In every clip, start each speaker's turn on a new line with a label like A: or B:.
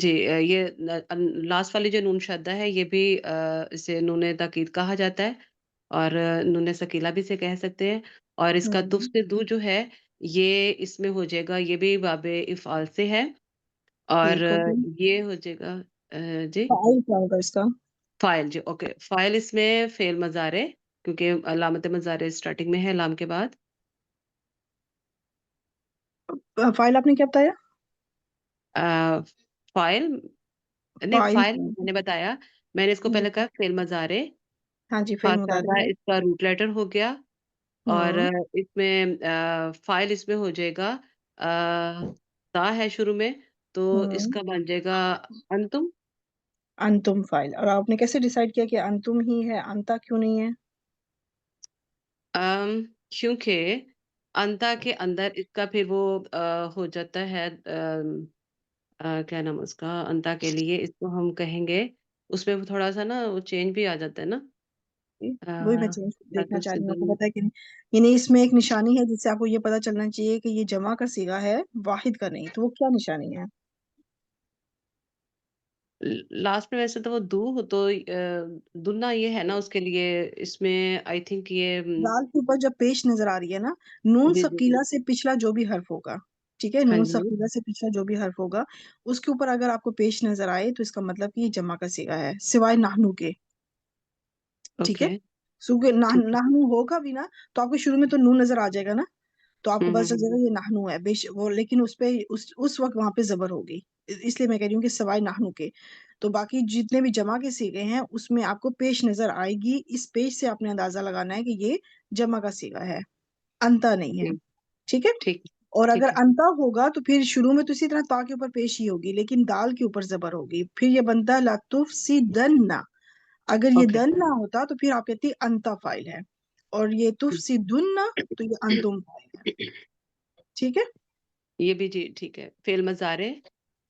A: جی یہ لاسٹ والی جو نون شدہ ہے یہ بھی اسے نون تاکید کہا جاتا ہے، اور نون ثقیلہ بھی اسے کہہ سکتے ہیں، اور اس کا تف
B: ہوں
A: سے دو جو ہے یہ اس میں ہو جائے گا، یہ بھی باب افعال سے ہے، اور
B: ٹھیک ہو گیا.
A: یہ ہو جائے گا جی
B: فائل کیا ہوگا اس کا؟
A: فائل. جی اوکے، فائل اس میں فعل مضارع، کیونکہ علامت مضارع اسٹارٹنگ میں ہے لام کے بعد.
B: فائل آپ نے کیا بتایا؟
A: فائل نہیں،
B: فائل.
A: فائل میں نے بتایا، میں نے اس کو پہلے کہا فعل مضارع،
B: ہاں جی، فعل
A: فاسادہ
B: مضارع ہے.
A: اس کا روٹ لیٹر ہو گیا، اور
B: ہوں
A: اس میں فائل اس میں ہو جائے گا، تا ہے شروع میں، تو اس
B: ہوں
A: کا بن جائے گا انتم.
B: انتم فائل. اور آپ نے کیسے ڈیسائیڈ کیا کہ انتم ہی ہے، انتا کیوں نہیں ہے؟
A: کیونکہ انتا کے اندر اس کا پھر وہ ہو جاتا ہے، کیا نام اس کا، انتا کے لیے اس کو ہم کہیں گے، اس میں تھوڑا سا نا وہ چینج بھی آ جاتا ہے نا.
B: وہی میں چینج
A: لا
B: دیکھنا چاہ رہی ہوں، آپ کو
A: تفسدوا.
B: پتا ہے کہ نہیں. یعنی اس میں ایک نشانی ہے جس سے آپ کو یہ پتا چلنا چاہیے کہ یہ جمع کا صیغہ ہے، واحد کا نہیں. تو وہ کیا نشانی ہے؟
A: لاسٹ میں ویسے تو وہ دو تو دنا یہ ہے نا اس کے لیے، اس میں آئی تھنک یہ
B: دال کے اوپر جب پیش نظر آ رہی ہے نا، نون
A: جی جی
B: ثقیلہ سے پچھلا جو بھی حرف ہوگا، ٹھیک ہے،
A: ہاں
B: نون
A: جی
B: ثقیلہ سے پچھلا جو بھی حرف ہوگا اس کے اوپر اگر آپ کو پیش نظر آئے تو اس کا مطلب کہ یہ جمع کا صیغہ ہے، سوائے نحنو کے. ٹھیک ہے،
A: اوکے
B: کیونکہ
A: ٹھیک ہے.
B: نحنو ہوگا بھی نا تو آپ کو شروع میں تو نون نظر آ جائے گا نا، تو آپ کو پتا چل
A: ہوں.
B: جائے گا یہ نحنو ہے وہ، لیکن اس پہ اس وقت وہاں پہ زبر ہوگی. اس لیے میں کہہ رہی ہوں کہ سوائے نحنو کے. تو باقی جتنے بھی جمع کے صیغے ہیں اس میں آپ کو پیش نظر آئے گی، اس پیش سے آپ نے اندازہ لگانا ہے کہ یہ جمع کا صیغہ ہے، انتا نہیں ہے.
A: ٹھیک
B: ٹھیک ہے.
A: ٹھیک
B: اور
A: ٹھیک
B: اگر
A: ہے.
B: انتا ہوگا تو پھر شروع میں تو اسی طرح تا کے اوپر پیش ہی ہوگی، لیکن دال کے اوپر زبر ہوگی، پھر یہ بنتا ہے لَتُفْسِدَنَّ. اگر یہ
A: اوکے
B: دن نہ ہوتا تو پھر آپ کہتی انتا فائل ہے، اور یہ تفسدن تو یہ انتم فائل ہے. ٹھیک ہے.
A: یہ بھی جی ٹھیک ہے. فعل مضارع،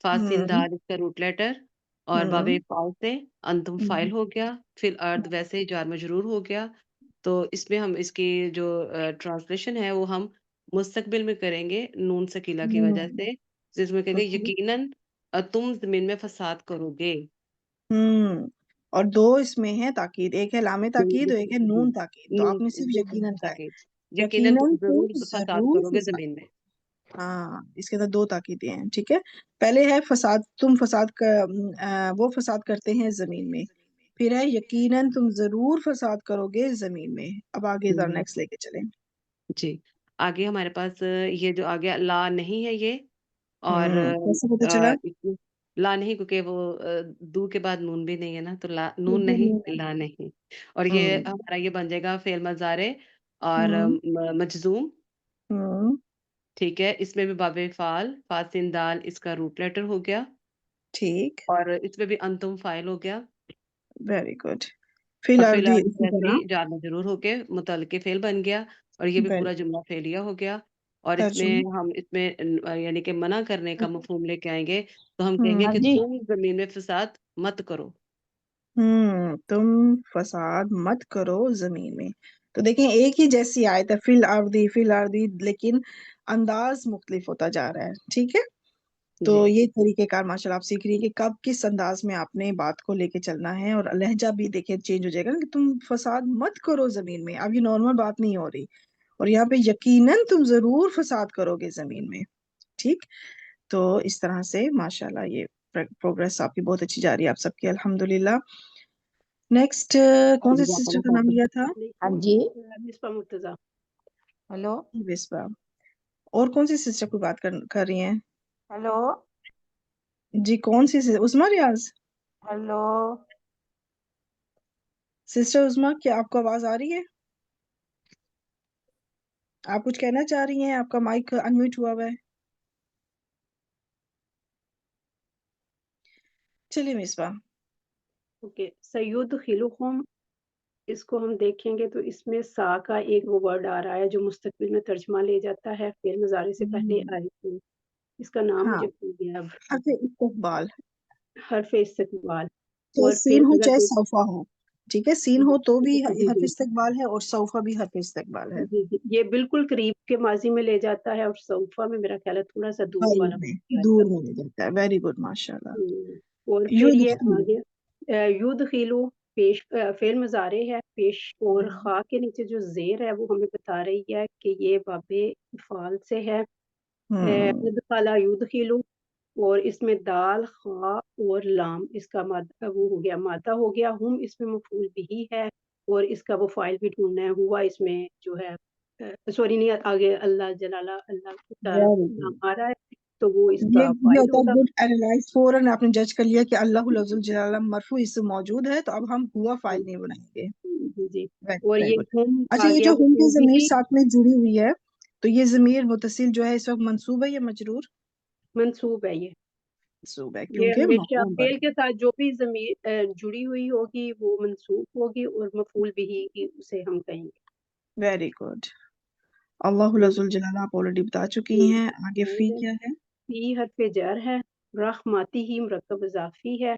A: فاسین
B: ہوں
A: دال اس کا روٹ لیٹر، اور باب
B: ہوں
A: فعال سے انتم فائل ہو گیا، پھر ارد ویسے ہی جار مجرور ہو گیا. تو اس میں ہم اس کی جو ٹرانسلیشن ہے وہ ہم مستقبل میں کریں گے نون ثقیلہ کی وجہ
B: ہوں
A: سے، جس میں کہیں گے
B: اوکے.
A: یقیناً تم زمین میں فساد کرو گے.
B: اور دو اس میں ہے تاکید، ایک ہے لام تاکید اور ایک ہے نون تاکید. تو آپ نے صرف یقیناً کا ہے،
A: یقیناً تم
B: یقیناً تم
A: ضرور فساد
B: ضرور
A: کرو گے
B: فساد.
A: زمین میں.
B: ہاں، اس کے اندر دو تاکیدیں ہیں. ٹھیک ہے. پہلے ہے فساد، تم فساد وہ فساد کرتے ہیں زمین میں. پھر ہے یقیناً تم ضرور فساد کرو گے زمین میں. اب آگے ذرا نیکسٹ لے کے چلیں.
A: جی آگے ہمارے پاس یہ جو آگے لا نہیں ہے یہ، اور
B: کیسے پتا چلا؟
A: لا نہیں کیونکہ وہ دو کے بعد نون بھی نہیں ہے نا، تو لا
B: یہ
A: نون
B: بھی
A: نہیں
B: ہے.
A: لا نہیں. اور یہ
B: ہوں
A: ہمارا یہ بن جائے گا فعل مضارع اور
B: ہوں
A: مجزوم.
B: ہوں
A: ٹھیک ہے، اس میں بھی باب فعال، فاسن دال اس کا روٹ لیٹر ہو گیا،
B: ٹھیک.
A: اور اس میں بھی انتم فائل ہو گیا،
B: ویری گڈ. فی
A: اور فی
B: الارضی
A: الحال
B: اسی
A: ویسے
B: طرح.
A: ہی جار مجرور ہو کے متعلق فعل بن گیا، اور یہ بھی
B: ویری
A: پورا جملہ فعلیہ ہو گیا. اور اس میں
B: ترجمہ.
A: ہم اس میں یعنی کہ منع کرنے کا مفہوم لے کے آئیں گے، تو ہم کہیں گے
B: ہاں
A: کہ
B: جی.
A: تم زمین میں فساد مت کرو.
B: تم فساد مت کرو زمین میں. تو دیکھیں ایک ہی جیسی آیت ہے، فی الارضی، لیکن انداز مختلف ہوتا جا رہا ہے. ٹھیک ہے. تو
A: جی
B: یہ طریقہ کار ماشاء اللہ آپ سیکھ رہی ہیں کہ کب کس انداز میں آپ نے بات کو لے کے چلنا ہے، اور لہجہ بھی دیکھیں چینج ہو جائے گا نا، کہ تم فساد مت کرو زمین میں. اب یہ نارمل بات نہیں ہو رہی، اور یہاں پہ یقیناً تم ضرور فساد کرو گے زمین میں. ٹھیک. تو اس طرح سے ماشاءاللہ یہ پروگرس آپ کی بہت اچھی جا رہی ہے، آپ سب کی الحمدللہ. نیکسٹ کون سے
A: جزاک
B: سسٹر
A: اللہ
B: کا نام
A: خیر.
B: لیا تھا؟
C: ہاں جی. مصباح مرتضیٰ. Hello
B: Vespa. اور کون سی سسٹر کو بات کر رہی ہیں؟
C: ہیلو
B: جی کون سی عظما ریاض؟
C: ہیلو
B: سسٹر عظما، کیا آپ کو آواز آ رہی ہے؟ آپ کچھ کہنا چاہ رہی ہیں؟ آپ کا مائک انمیوٹ ہوا ہے. چلیے مصباح.
D: اوکے. سید خلقہم، اس کو ہم دیکھیں گے تو اس میں سا کا ایک وہ ورڈ آ رہا ہے جو مستقبل میں ترجمہ لے جاتا ہے، فعل مضارع سے پہلے آئی تھی. اس کا نام
B: ہاں،
D: مجھے بھول گیا اب.
B: حرف استقبال،
D: حرف استقبال.
B: چاہے
D: اور پھر
B: سین ہو
D: اگر
B: چاہے صوفہ ہو. ٹھیک ہے، سین ہو تو بھی
D: جی
B: حرف
D: جی
B: استقبال ہے اور سوفا بھی حرف استقبال ہے.
D: جی جی یہ بالکل قریب کے ماضی میں لے جاتا ہے، اور سوفا میں میرا خیال ہے تھوڑا سا دور
B: قریب
D: والا
B: میں،
D: ہو
B: دور
D: جاتا
B: میں لے جاتا ہے. ویری گڈ، ماشاء اللہ.
D: اور پھر یہ آگے یدخلو پیش فعل مضارع ہے، پیش اور خا کے نیچے جو زیر ہے وہ ہمیں بتا رہی ہے کہ یہ باب افعال سے ہے. ادخلا یدخلو، اور اس میں دال خا اور لام اس کا مادہ وہ ہو گیا، مادہ ہو گیا. ہم اس میں مفعول بھی ہے اور اس کا وہ فائل بھی ڈھونڈنا ہے. ہوا اس میں جو ہے سوری نہیں آگے اللہ جلالہ اللہ کا نام آ رہا ہے تو وہ اس
B: یہ
D: کا فائل
B: ہوتا ہے
D: ہوگا.
B: Good analyse. فوراً آپ نے جج کر لیا کہ اللہ لفظ الجلالہ مرفوع اس سے موجود ہے، تو اب ہم ہوا فائل نہیں بنائیں گے.
D: جی جی اور
B: ویری
D: یہ
B: گڈ.
D: ہم
B: اچھا،
D: آ
B: یہ
D: گیا
B: جو ہم کی
D: مفعول
B: ضمیر
D: بھی
B: ساتھ میں جڑی ہوئی ہے، تو یہ ضمیر متصل جو ہے اس وقت منصوب ہے یا مجرور؟
D: منصوب ہے.
B: منصوب ہے
D: یہ
B: کیونکہ
D: ہمیشہ
B: مفعول
D: فعل
B: بن.
D: کے ساتھ جو بھی ضمیر جڑی ہوئی ہوگی وہ منصوب ہوگی، اور مفعول بھی اسے ہم کہیں گے.
B: Very good. اللہ لفظ الجلالہ آپ آلریڈی بتا چکی ہیں. آگے فی کیا ہے؟
D: فی حرف جر ہے، رحماتی ہی مرکب اضافی ہے.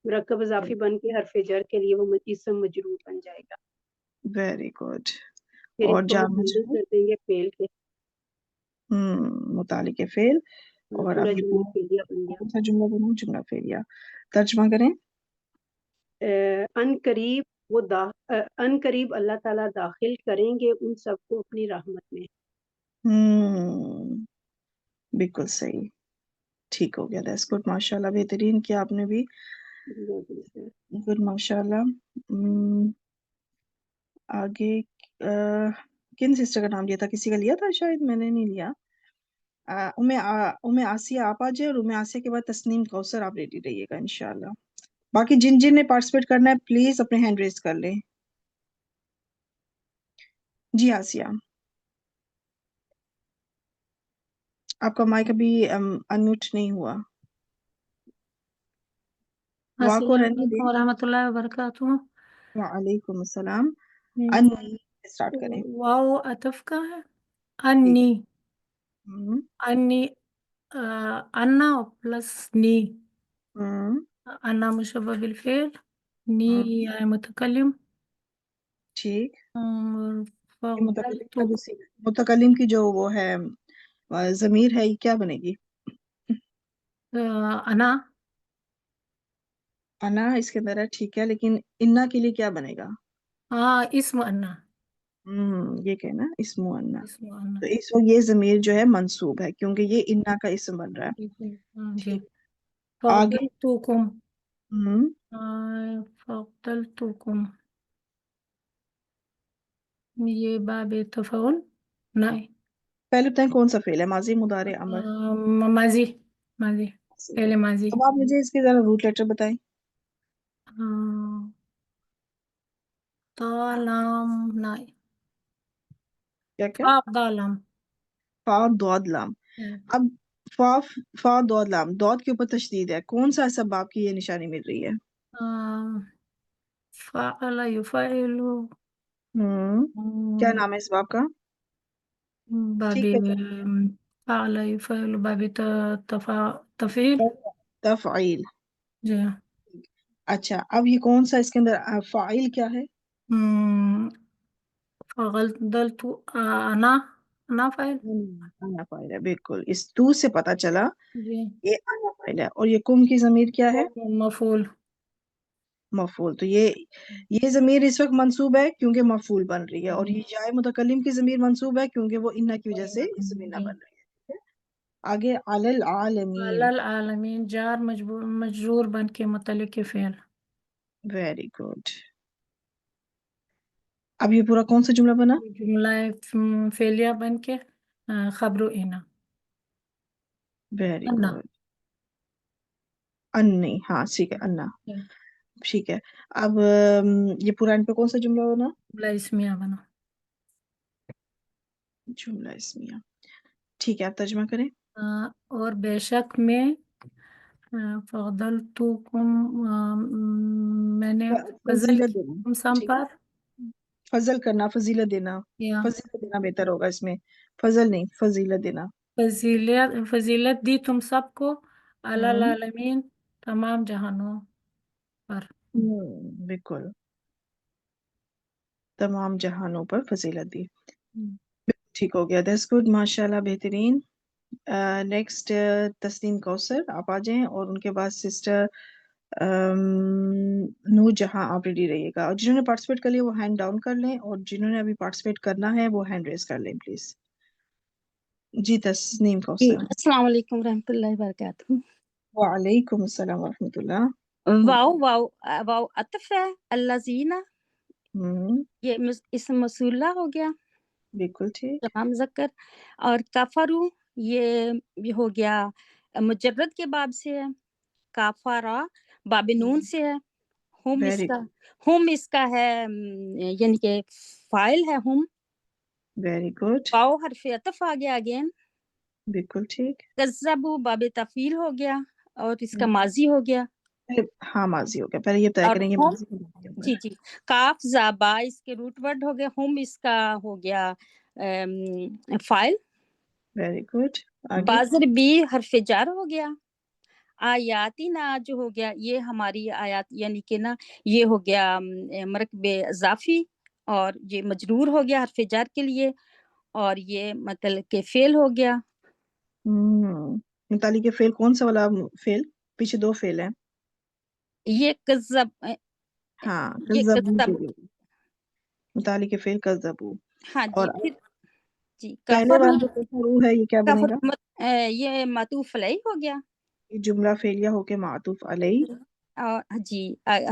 D: مرکب اضافی بن کے حرف جر کے لیے وہ اسم مجرور بن جائے گا.
B: Very good.
D: پھر
B: اور
D: اس کو
B: جار
D: ہم ہینڈل
B: مجرور؟
D: کر دیں گے فعل کے.
B: متعلق فعل. اور
D: پورا
B: اب یہ
D: جملہ فعلیہ بن گیا.
B: کون سا جملہ بناؤں؟ جملہ فعلیہ. ترجمہ کریں.
D: ان قریب ان قریب اللہ تعالیٰ داخل کریں گے ان سب کو اپنی رحمت میں.
B: بالکل صحیح، ٹھیک ہو گیا. دیٹس گڈ، ماشاء اللہ، بہترین کیا آپ نے بھی. گڈ، ماشاء اللہ. آگے کن سسٹر کا نام لیا تھا؟ کسی کا لیا تھا؟ شاید میں نے نہیں لیا. ام آسیہ آپ آ جائے، اور ام آسیہ کے بعد تسنیم کوثر آپ ریڈی رہیے گا انشاءاللہ. باقی جن جن نے پارٹیسپیٹ کرنا ہے پلیز اپنے ہینڈ ریز کر لیں. جی آسیہ، آپ کا مائک ابھی انمیوٹ نہیں ہوا. واک
E: السلام
B: اور رہنے دیں.
E: علیکم ورحمۃ اللہ وبرکاتہ.
B: وعلیکم السلام. اسٹارٹ کریں.
E: واو عطف کا ہے.
B: ٹھیک
E: انی
B: ہے.
E: انی انا پلس نی.
B: ہم،
E: انا مشبہ بالفعل، نی
B: ہم،
E: یا متکلم.
B: ٹھیک.
E: اور
B: یہ متکلم کی جو وہ ہے ضمیر ہے، یہ کیا بنے گی؟
E: انا
B: انا اس کے اندر ہے، ٹھیک ہے، لیکن انا کے لیے کیا بنے گا؟
E: اسم انا.
B: یہ کہنا اسم انا.
E: اسم انا.
B: تو اس وقت یہ ضمیر جو ہے منصوب ہے کیونکہ یہ انا کا اسم بن رہا ہے.
E: جی.
B: آگے.
E: فضلتکم.
B: ہم،
E: فضلتکم یہ باب تفاعل نہیں.
B: پہلے بتائیں کون سا فعل ہے؟ ماضی، مضارع، امر؟
E: ماضی. ماضی پہلے ماضی.
B: اب آپ مجھے اس کے ذرا روٹ لیٹر بتائیں.
E: لام نہیں.
B: کیا کیا؟
E: دالام.
B: فا دود لام. اب فا دود لام، دود کے اوپر تشدید ہے. کون سا ایسا باب کی یہ نشانی مل رہی ہے؟
E: فعل یفعل.
B: کیا نام ہے اس باب کا؟
E: بابی
B: ٹھیک ہے.
E: فعل یفعل بابی تفعیل.
B: تفعیل.
E: جی.
B: اچھا، اب یہ کون سا اس کے اندر فاعل کیا ہے؟
E: فضلت انا فاعل.
B: انا فاعل ہے، بالکل. اس تو سے پتا چلا
E: جی.
B: یہ انا فاعل ہے. اور یہ کم کی ضمیر کیا ہے؟
E: مفعول.
B: مفعول. تو یہ ضمیر اس وقت منصوب ہے کیونکہ مفعول بن رہی ہے، اور یہ جائے متکلم کی ضمیر منصوب ہے کیونکہ وہ انا کی وجہ سے زمینہ بن رہی ہے. آگے علی العالمین.
E: العالمین جار مجرور بن کے متعلق فعل.
B: Very good. اب یہ پورا کون سا جملہ بنا؟
E: جملہ فعلیہ بن کے خبر انا.
B: ویری
E: انا.
B: گڈ. انی، ہاں ٹھیک ہے، انا. ٹھیک ہے. اب یہ پورا ان پہ کون سا جملہ بنا؟
E: جملہ اسمیہ بنا.
B: جملہ اسمیہ. ٹھیک ہے، آپ ترجمہ کریں.
E: اور بے شک میں فضلتکم میں نے فضل
B: فضیلت
E: کی
B: دینا.
E: تم سب
B: ٹھیک ہے.
E: پر.
B: فضل کرنا، فضیلت دینا.
E: یا
B: فضیلت دینا بہتر ہوگا اس میں، فضل نہیں، فضیلت دینا.
E: فضیلت دی تم سب کو علی
B: ہم،
E: العالمین تمام جہانوں پر.
B: بالکل. تمام جہانوں پر فضیلت دی. ٹھیک ہو گیا. That's good. ماشاءاللہ بہترین. نیکسٹ تسنیم کوثر آپ آ جائیں اور ان کے بعد سسٹر نور جہاں آپ ریڈی رہیے گا. اور جنہوں نے پارٹیسپیٹ کر لیا وہ ہینڈ ڈاؤن کر لیں اور جنہوں نے ابھی پارٹیسپیٹ کرنا ہے وہ ہینڈ ریز کر لیں پلیز. جی تسنیم
F: جی
B: کوثر.
F: السلام علیکم رحمۃ اللہ وبرکاتہ.
B: وعلیکم السلام ورحمۃ اللہ.
F: واو واو واو عطف ہے. الذین یہ اسم موصولہ ہو گیا
B: بالکل ٹھیک.
F: جمع مذکر. اور کفرو یہ ہو گیا مجرد کے باب سے ہے. کافرا باب نون سے ہے. ہم اس
B: ویری
F: کا اس کا ہے یعنی کہ فاعل ہے ہم.
B: Very good.
F: واو حرف عطف آ گیا اگین.
B: بالکل ٹھیک.
F: کذبوا باب تفعیل ہو گیا اور اس کا ماضی ہو گیا.
B: ہاں ماضی ہو گیا. پہلے یہ طے
F: اور
B: کریں گے
F: ہم
B: ماضی کے بعد کے اوپر.
F: جی کاف زابا اس کے روٹ ورڈ ہو گئے. ہم اس کا ہو گیا فائل.
B: Very good. آگے.
F: بازر بی حرف جر ہو گیا. آیاتی نا جو ہو گیا یہ ہماری آیات یعنی کہ نا یہ ہو گیا مرکب اضافی اور یہ مجرور ہو گیا حرف جر کے لیے اور یہ مطلب کہ فعل ہو گیا.
B: متعلق کے فعل کون سا والا فعل؟ پیچھے دو فعل ہیں.
F: یہ کذب
B: ہاں
F: یہ
B: کذبو
F: کذب.
B: کے لیے متعلق کے فعل کذبو.
F: ہاں
B: اور
F: جی پھر جی
B: پہلے
F: کفر
B: والا جو کفرو ہے یہ کیا بنے گا؟
F: یہ معطوف علیہ ہو گیا.
B: یہ جملہ فعلیہ ہو کے معطوف علیہ.
F: اور جی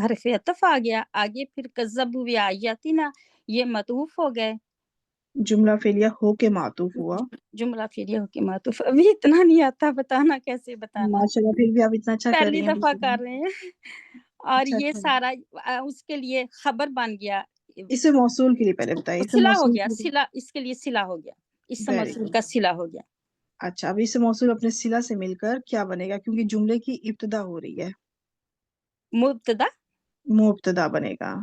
F: حرف عطف آ گیا. آگے پھر کذبوا بآیاتنا یہ معطوف ہو گئے.
B: جملہ فعلیہ ہو کے معطوف ہوا.
F: جملہ فعلیہ ہو کے معطوف. ابھی اتنا نہیں آتا بتانا کیسے بتانا.
B: ماشاءاللہ پھر بھی آپ اتنا اچھا کر
F: پہلی
B: رہی ہیں.
F: دفعہ کر رہے ہیں. اور
B: اچھا
F: یہ
B: اچھا.
F: سارا اس کے لیے خبر بن گیا.
B: اسے موصول کے لیے پہلے بتائیے. اسے
F: صلہ ہو
B: موصول
F: گیا.
B: کے لیے.
F: صلہ اس کے لیے صلہ ہو گیا. اس سے
B: ویری
F: موصول
B: گڈ.
F: کا صلہ ہو گیا.
B: اچھا اب اسے موصول اپنے صلہ سے مل کر کیا بنے گا؟ کیونکہ جملے کی ابتدا ہو رہی ہے.
F: مبتدا
B: مبتدا بنے گا.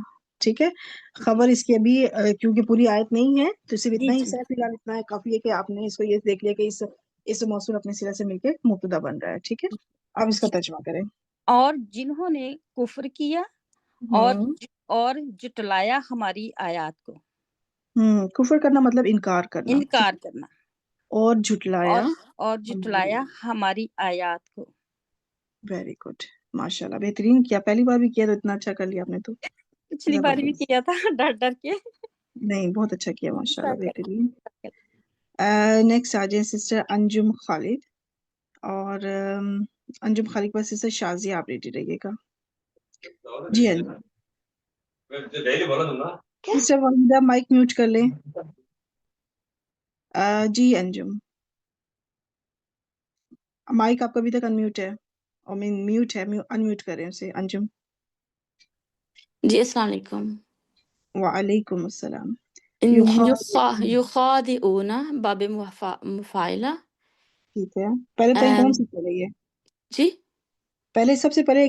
B: ٹھیک ہے. خبر اس کی ابھی کیونکہ پوری آیت نہیں ہے تو صرف اتنا ہی
F: جی
B: ہے. فی الحال اتنا ہے کافی ہے کہ آپ نے اس کو یہ دیکھ لیا کہ اس موصول اپنے صلہ سے مل کے مبتدا بن رہا ہے. ٹھیک ہے. اب اس کا ترجمہ کریں.
F: اور جنہوں نے کفر کیا اور جٹلایا ہماری آیات کو.
B: کفر کرنا مطلب انکار کرنا.
F: انکار کرنا.
B: اور جھٹلایا.
F: اور جٹلایا ہماری آیات کو.
B: Very good. ماشاءاللہ بہترین کیا. پہلی بار بھی کیا تو اتنا اچھا کر لیا آپ نے. تو
F: پچھلی بار بھی کیا تھا ڈر ڈر کے.
B: نہیں بہت اچھا کیا ماشاءاللہ بہترین. نیکسٹ آ جائیں سسٹر انجم خالد. اور انجم خالد پر سسٹر شازیہ آپ ریڈی رہیے گا. جی انجم. سسٹر وحیدہ مائک میوٹ کر لیں. جی انجم مائک آپ کا ابھی تک انمیوٹ ہے. اور میوٹ ہے. انمیوٹ کریں اسے. انجم.
G: جی السلام علیکم.
B: وعلیکم السلام.
G: یخادعون باب مفاعلہ.
B: ٹھیک ہے. پہلے بتائیں کون سی چل رہی ہے؟
G: جی
B: پہلے سب سے پہلے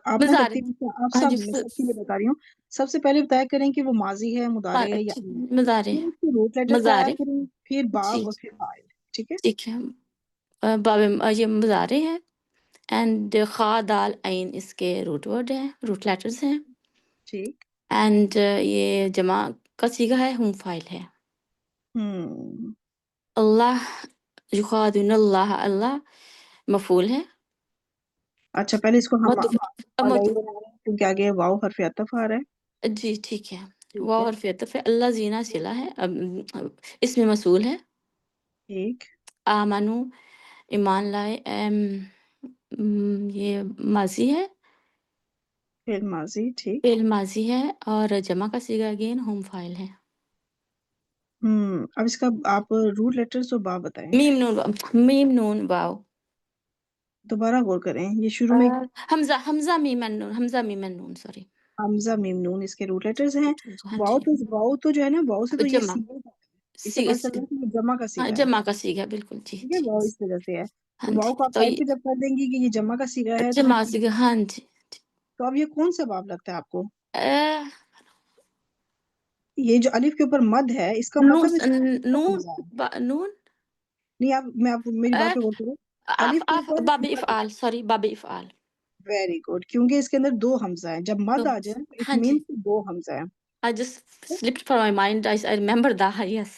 B: آپ نہ
G: مضارع.
B: آپ سب میں سب کے لیے بتا رہی ہوں. سب سے پہلے بتایا کریں کہ وہ ماضی ہے مضارع ہے یا
G: مضارع.
B: پھر اس کے روٹ لیٹر بتایا کریں پھر باب
G: جی
B: اور پھر فاعل. ٹھیک ہے.
G: ٹھیک ہے. باب یہ مضارع ہے اینڈ خا دال عین اس کے روٹ ورڈ ہیں روٹ لیٹرز ہیں.
B: ٹھیک.
G: اینڈ یہ جمع کا صیغہ ہے ہم فاعل ہے. اللہ یخادعون اللہ اللہ مفعول ہے.
B: اچھا پہلے اس کو ہم کیونکہ آگے واو حرف عطف آ رہا ہے.
G: جی ٹھیک ہے. واو حرف عطف ہے. اللہ زینہ صلہ ہے. اس میں موصول ہے.
B: ٹھیک.
G: آمنو ایمان لائے. یہ ماضی ہے.
B: فعل ماضی. ٹھیک.
G: فعل ماضی ہے اور جمع کا صیغہ اگین ہم فاعل ہے.
B: اب اس کا آپ روٹ لیٹرز اور باب بتائیں.
G: میم نون واو.
B: دوبارہ غور کریں. یہ شروع میں
G: حمزہ میم نون سوری.
B: حمزہ میم نون اس کے روٹ لیٹرز ہیں.
G: ہاں
B: واو تو جو ہے نا واو سے تو یہ
G: جمع
B: اس سے پتہ چل رہا ہے کہ یہ جمع کا صیغہ ہے.
G: جمع کا صیغہ بالکل. جی
B: ٹھیک ہے. واو اس وجہ سے ہے.
G: ہاں
B: واو کو آپ
G: تو
B: سائڈ پہ جب کر دیں گی کہ یہ جمع کا صیغہ ہے تو
G: جمع صیغہ. ہاں جی.
B: تو اب یہ کون سا باب لگتا ہے آپ کو؟ یہ جو الف کے اوپر مد ہے اس کا مطلب
G: نون
B: نہیں. آپ میری بات پہ غور کرو. الف کے اوپر
G: باب افعال. سوری باب افعال.
B: Very good. کیونکہ اس کے اندر دو حمزہ ہیں. جب مد آ جائے تو اٹ مینس دو حمزہ ہیں.
G: I just slipped from my mind. I remember that. Yes,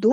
B: 2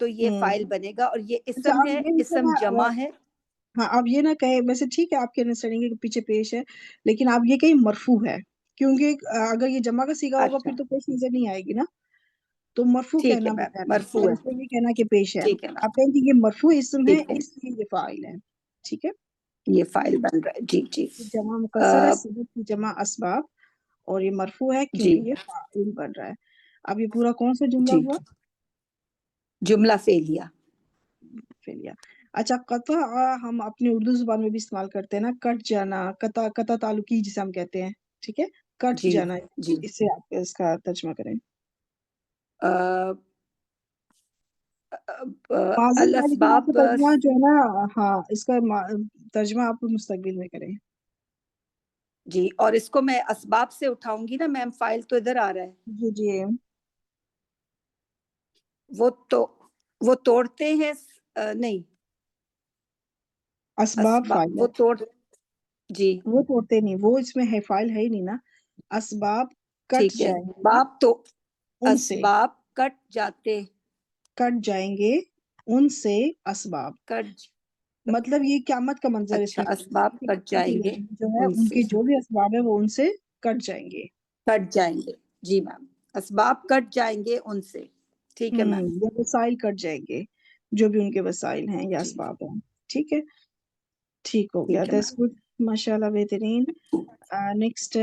C: تو یہ فائل
B: ہوں
C: بنے گا، اور یہ
B: اچھا
C: اسم
B: اب
C: ہے،
B: یہ نہ
C: اسم
B: کہنا
C: جمع ہے.
B: ہاں اب یہ نہ کہے، ویسے ٹھیک ہے آپ کے انڈرسٹینڈنگ کے پیچھے پیش ہے، لیکن آپ یہ کہیں مرفوع ہے، کیونکہ اگر یہ جمع کا صیغہ ہوگا
C: اچھا
B: پھر تو پیش نظر نہیں آئے گی نا، تو مرفوع
C: ٹھیک ہے
B: کہنا
C: میم،
B: بہتر ہے،
C: مرفوع
B: اور
C: ہے.
B: اس میں یہ کہنا کہ پیش ہے،
C: ٹھیک ہے میم،
B: آپ کہیں کہ یہ مرفوع اسم ہے
C: ٹھیک ہے،
B: اس لیے یہ فاعل ہے. ٹھیک ہے،
C: یہ فائل بن رہا ہے. جی جی.
B: یہ جمع مکسر ہے، سبب کی جمع اسباب، اور یہ مرفوع ہے
C: جی
B: کیونکہ یہ فاعل بن رہا ہے. اب یہ پورا کون سا جملہ
C: جی،
B: ہوا؟
C: جملہ فعلیہ.
B: فعلیہ. اچھا قطع ہم اپنی اردو زبان میں بھی استعمال کرتے ہیں نا، کٹ جانا، قطع تعلقی جسے ہم کہتے ہیں. ٹھیک ہے، کٹ
C: جی
B: جانا،
C: جی.
B: اس سے آپ اس کا ترجمہ کریں. ماضی کا ہے لیکن آپ کو
C: الاسباب.
B: ترجمہ جو ہے نا، ہاں اس کا ترجمہ آپ کو مستقبل میں کریں.
C: جی، اور اس کو میں اسباب سے اٹھاؤں گی نا میم، فائل تو ادھر آ رہا ہے.
B: جی جی
C: وہ توڑتے ہیں، نہیں،
B: اسباب فاعل ہے،
C: وہ جی
B: وہ توڑتے نہیں، وہ اس میں ہے، فاعل ہے ہی نہیں نا. اسباب کٹ
C: ٹھیک ہے.
B: جائیں گے ان سے،
C: اسباب کٹ جاتے،
B: کٹ جائیں گے ان سے اسباب،
C: کٹ.
B: مطلب یہ قیامت کا منظر اس
C: اچھا،
B: میں
C: اسباب کٹ جائیں گے
B: جو ہے
C: ان
B: ان
C: سے،
B: کے جو بھی اسباب ہے وہ ان سے کٹ جائیں گے.
C: کٹ جائیں گے. جی میم، اسباب کٹ جائیں گے ان سے. ٹھیک ہے میم.
B: یا وسائل کٹ جائیں گے، جو بھی ان کے وسائل ہیں یا
C: جی
B: اسباب ہیں. ٹھیک ہے، ٹھیک ہو گیا،
C: ٹھیک ہے
B: دیٹس
C: میم.
B: گڈ، ماشاء اللہ بہترین. نیکسٹ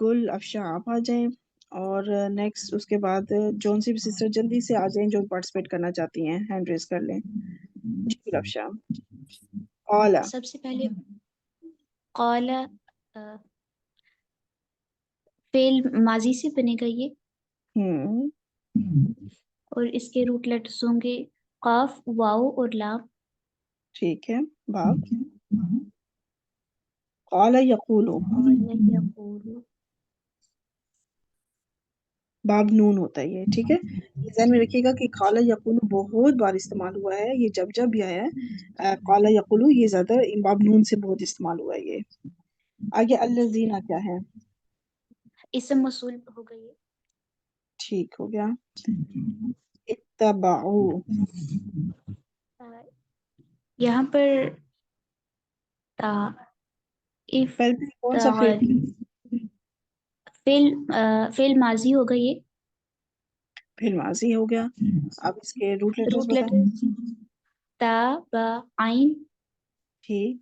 B: گل افشاں آپ آ جائیں، اور نیکسٹ اس کے بعد جون سی بھی سسٹر جلدی سے آ جائیں جو پارٹیسپیٹ کرنا چاہتی ہیں، ہینڈ ریز کر لیں. جی گل افشاں. اولا
H: سب سے پہلے قال فعل ماضی سے بنے گا یہ،
B: ہوں
H: اور اس کے روٹ لیٹرز ہوں گے قاف، واو اور لام.
B: ٹھیک ہے. باب قال یقول،
H: قال یقول،
B: باب نون ہوتا ہے یہ. ٹھیک ہے، یہ ذہن میں رکھیے گا کہ قال یقول بہت بار استعمال ہوا ہے، یہ جب جب بھی آیا ہے قال یقول یہ زیادہ باب نون سے بہت استعمال ہوا ہے یہ. آگے الذین کیا ہے؟
H: اسم موصول ہو گئی ہے.
B: ٹھیک ہو گیا. اتبعوا،
H: یہاں پر تا اف
B: پہلے کون سا فعل تھا؟
H: فعل ماضی ہو گئی ہے.
B: فعل ماضی ہو گیا. اب اس کے روٹ لیٹرز
H: روٹ
B: بتائیں.
H: لیٹر تا، با، عین،
B: ٹھیک،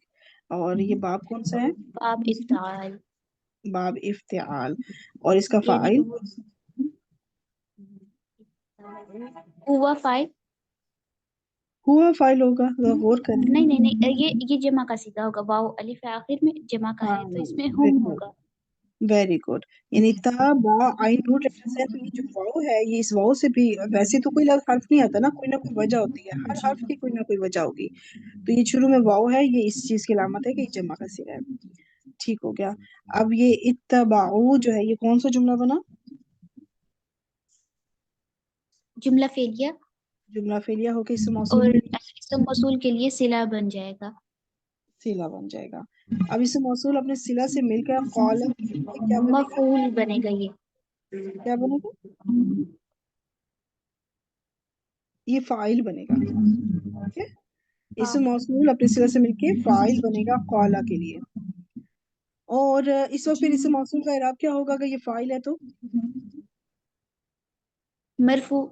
B: اور یہ باب کون سا ہے؟
H: باب افتعال،
B: باب افتعال، اور اس کا
H: یعنی
B: فاعل
H: ہوا فائل.
B: ہوا فاعل ہوگا، ذرا غور کریں.
H: نہیں یہ جمع کا صیغہ ہوگا، واو الف ہے آخر میں، جمع کا
B: ہاں
H: ہے تو اس میں ہم ہوگا.
B: Very good. یعنی تا با عین روٹ لیٹرز ہے، تو یہ جو واو ہے یہ اس واو سے بھی، ویسے تو کوئی حرف نہیں آتا نا، کوئی نہ کوئی وجہ ہوتی ہے، ہر حرف کی کوئی نہ کوئی وجہ ہوگی، تو یہ شروع میں واو ہے، یہ اس چیز کی علامت ہے کہ یہ جمع کا صیغہ ہے. ٹھیک ہو گیا. اب یہ اتبعوا جو ہے یہ کون سا جملہ بنا؟
H: جملہ فعلیہ،
B: جملہ فعلیہ ہو کے اس موصول
H: اور
B: کے لیے
H: اسم موصول کے لیے صلہ بن جائے گا.
B: صلہ بن جائے گا. اب اس موصول اپنے صلہ سے مل کر قال کے لیے کیا بنے گا؟
H: مفعول بنے گا یہ.
B: کیا بنے گا؟ یہ فاعل بنے گا. ٹھیک ہے، اس موصول اپنے صلہ سے مل کے فاعل بنے گا قال کے لیے. اور اس وقت پھر اس موصول کا اعراب کیا ہوگا اگر یہ فاعل ہے تو؟
H: مرفوع.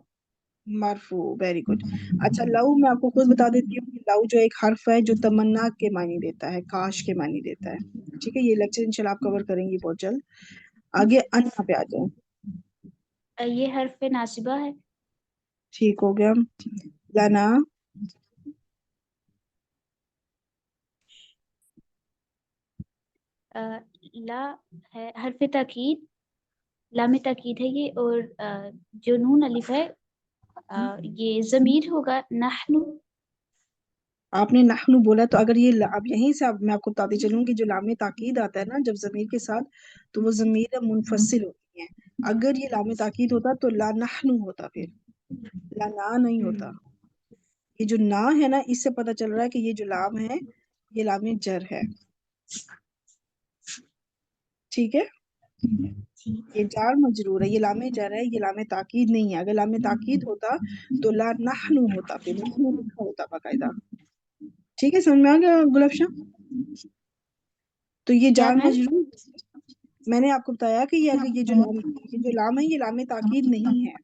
B: مرفوع. Very good. اچھا لو میں آپ کو خود بتا دیتی ہوں کہ لو جو ایک حرف ہے جو تمنا کے معنی دیتا ہے، کاش کے معنی دیتا ہے. ٹھیک ہے، یہ لیکچر انشاءاللہ آپ کور کریں گی بہت جلد. آگے انا پہ آ جائیں.
H: یہ حرف ناصبہ ہے.
B: ٹھیک ہو گیا. لنا،
H: لا ہے حرف تاکید، لام تاکید ہے یہ، اور جو نون الف ہے یہ ضمیر ہوگا. نحن،
B: آپ نے نحنو بولا تو اگر یہ اب یہیں سے میں آپ کو بتاتی چلوں کہ جو لام تاکید آتا ہے نا جب ضمیر کے ساتھ، تو وہ ضمیر منفصل ہوتی ہیں. اگر یہ لام تاکید ہوتا تو لا نحنو ہوتا، پھر لا نا نہیں ہوتا. یہ جو نا ہے نا اس سے پتہ چل رہا ہے کہ یہ جو لام ہے یہ لام جر ہے. ٹھیک ہے، یہ جار مجرور ہے، یہ لام جر ہے، یہ لام تاکید نہیں ہے. اگر لام تاکید ہوتا تو لا نحنو ہوتا، پھر نحنو لکھا ہوتا باقاعدہ. ٹھیک ہے، سمجھ میں آ گیا گلاب شاہ؟ تو یہ
H: کیا
B: جار
H: میم؟
B: مجرور میں نے آپ کو بتایا کہ یہ جو لام ہے یہ لام تاکید نہیں ہے.